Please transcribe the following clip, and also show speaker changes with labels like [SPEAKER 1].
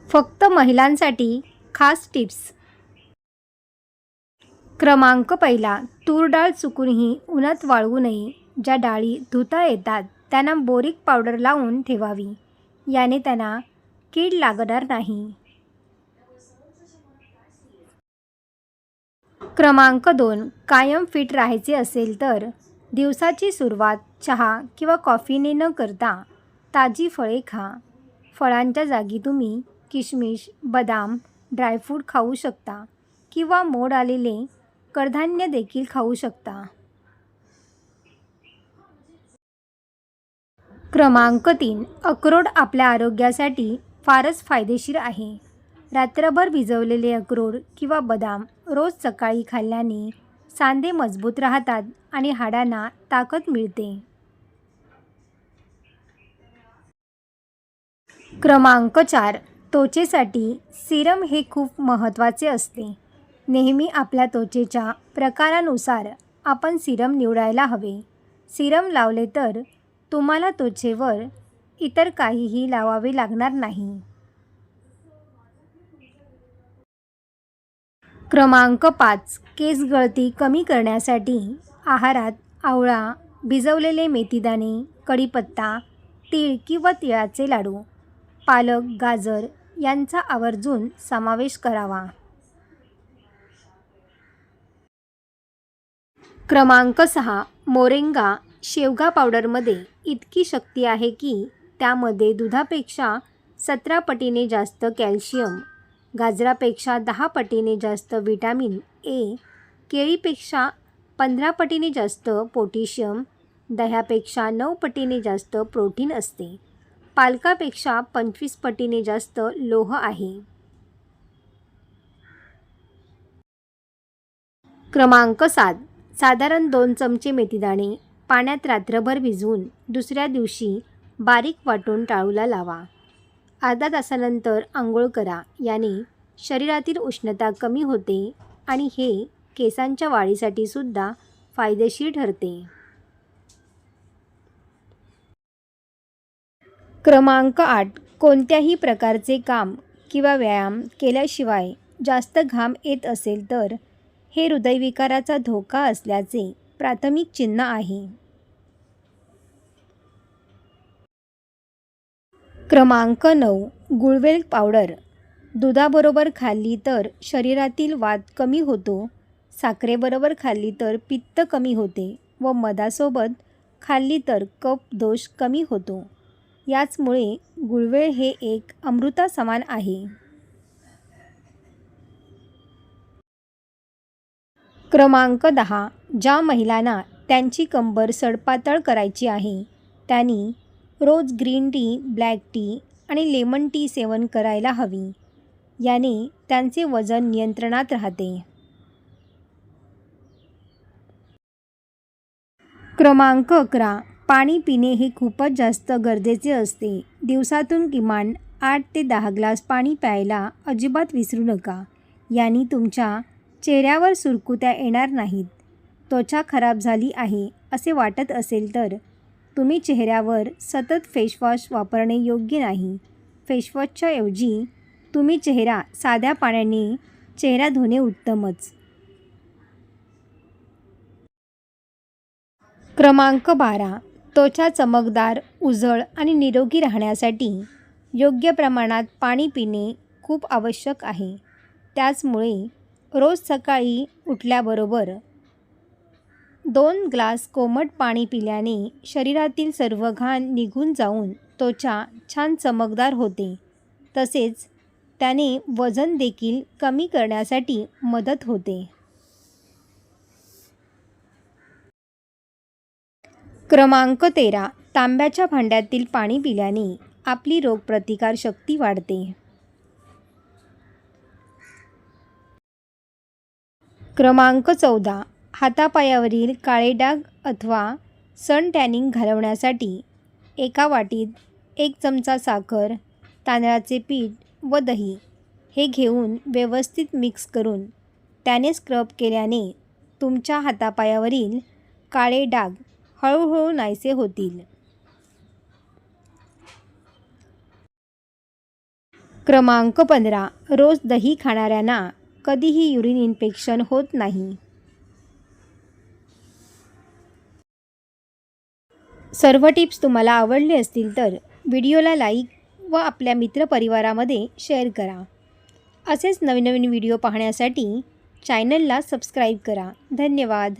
[SPEAKER 1] फक्त महिलांसाठी खास टिप्स. क्रमांक पहिला, तूर डाळ चुकूनही उन्हात वाळवू नये. ज्या डाळी धुता येतात त्यांना बोरिक पावडर लावून ठेवावी. याने त्यांना कीड लागणार नाही. क्रमांक 2, कायम फिट राहायचे असेल तर दिवसाची सुरुवात चहा किंवा कॉफीने न करता ताजी फळे खा. फळांच्या जागी तुम्ही किशमिश, बदाम, ड्रायफ्रूट खाऊ शकता किंवा मोड आलेले कडधान्य देखील खाऊ शकता. क्रमांक 3, अक्रोड आपल्या आरोग्यासाठी फारच फायदेशीर आहे. रात्रभर भिजवलेले अक्रोड किंवा बदाम रोज सकाळी खाल्ल्याने सांधे मजबूत राहतात आणि हाडांना ताकद मिळते. क्रमांक 4, त्वचेसाठी सिरम हे खूप महत्त्वाचे असते. नेहमी आपल्या त्वचेच्या प्रकारानुसार आपण सिरम निवडायला हवे. सिरम लावले तर तुम्हाला त्वचेवर इतर काहीही लावावे लागणार नाही. क्रमांक 5, केस गळती कमी करण्यासाठी आहारात आवळा, भिजवलेले मेथीदाणे, कढीपत्ता, तीळ किंवा तिळाचे लाडू, पालक, गाजर यांचा आवर्जून समावेश करावा. क्रमांक 6, मोरिंगा शेवगा पावडरमध्ये इतकी शक्ती आहे की त्यामध्ये दुधापेक्षा 17 पटीने जास्त कॅल्शियम, गाजरापेक्षा 10 पटीने जास्त व्हिटॅमिन ए, केळीपेक्षा 15 पटीने जास्त पोटॅशियम, दह्यापेक्षा 9 पटीने जास्त प्रोटीन असते, पालकापेक्षा 25 पटीने जास्त लोह आहे. क्रमांक 7, साधारण 2 चमचे मेथीदाणे पाण्यात रात्रभर भिजवून दुसऱ्या दिवशी बारीक वाटून टाळूला लावा. अर्धा तासानंतर आंघोळ करा. याने शरीरातील उष्णता कमी होते आणि हे केसांच्या वाढीसाठी सुद्धा फायदेशीर ठरते. क्रमांक 8, कोणत्याही प्रकारचे काम किंवा व्यायाम केल्याशिवाय जास्त घाम येत असेल तर हे हृदयविकाराचा धोका असल्याचे प्राथमिक चिन्ह आहे. क्रमांक 9, गुळवेल पावडर दुधाबरोबर खाल्ली तर शरीरातील वात कमी होतो, साखरेबरोबर खाल्ली तर पित्त कमी होते व मधासोबत खाल्ली तर कफ दोष कमी होतो. याचमुळे गुळवेल हे एक अमृतासमान आहे. क्रमांक 10, ज्या महिलांना त्यांची कंबर सडपातळ करायची आहे त्यांनी रोज ग्रीन टी, ब्लॅक टी आणि लेमन टी सेवन करायला हवी. याने त्यांचे वजन नियंत्रणात राहते. क्रमांक 11, पाणी पिणे हे खूपच जास्त गरजेचे असते. दिवसातून किमान 8 ते 10 ग्लास पाणी प्यायला अजिबात विसरू नका. याने तुमच्या चेहऱ्यावर सुरकुत्या येणार नाहीत. त्वचा खराब झाली आहे असे वाटत असेल तर तुम्ही चेहऱ्यावर सतत फेसवॉश वापरणे योग्य नाही. फेसवॉशच्या ऐवजी तुम्ही चेहरा साध्या पाण्याने चेहरा धुणे उत्तमच. क्रमांक 12, त्वचा चमकदार, उजळ आणि निरोगी राहण्यासाठी योग्य प्रमाणात पाणी पिणे खूप आवश्यक आहे. त्याचमुळे रोज सकाळी उठल्याबरोबर 2 ग्लास कोमट पाणी पिल्याने शरीरातील सर्व घाण निघून जाऊन त्वचा छान चमकदार होते. तसेच त्याने वजन देखील कमी करण्यासाठी मदत होते. क्रमांक 13, तांब्याच्या भांड्यातील पाणी पिल्याने आपली रोगप्रतिकार शक्ती वाढते. क्रमांक 14, हातापायावरील काळे डाग अथवा सन टॅनिंग घालवण्यासाठी एका वाटीत 1 चमचा साखर, तांदळाचे पीठ व दही हे घेऊन व्यवस्थित मिक्स करून त्याने स्क्रब केल्याने तुमच्या हातापायावरील काळे डाग हळूहळू नाहीसे होतील. क्रमांक 15. रोज दही खाणाऱ्यांना कधीही युरिन इन्फेक्शन होत नाही. सर्व टिप्स तुम्हाला आवडले असतील तर व्हिडिओला लाईक व आपल्या मित्रपरिवारामध्ये शेअर करा. असेच नवीन नवीन व्हिडिओ पाहण्यासाठी चॅनलला सबस्क्राईब करा. धन्यवाद.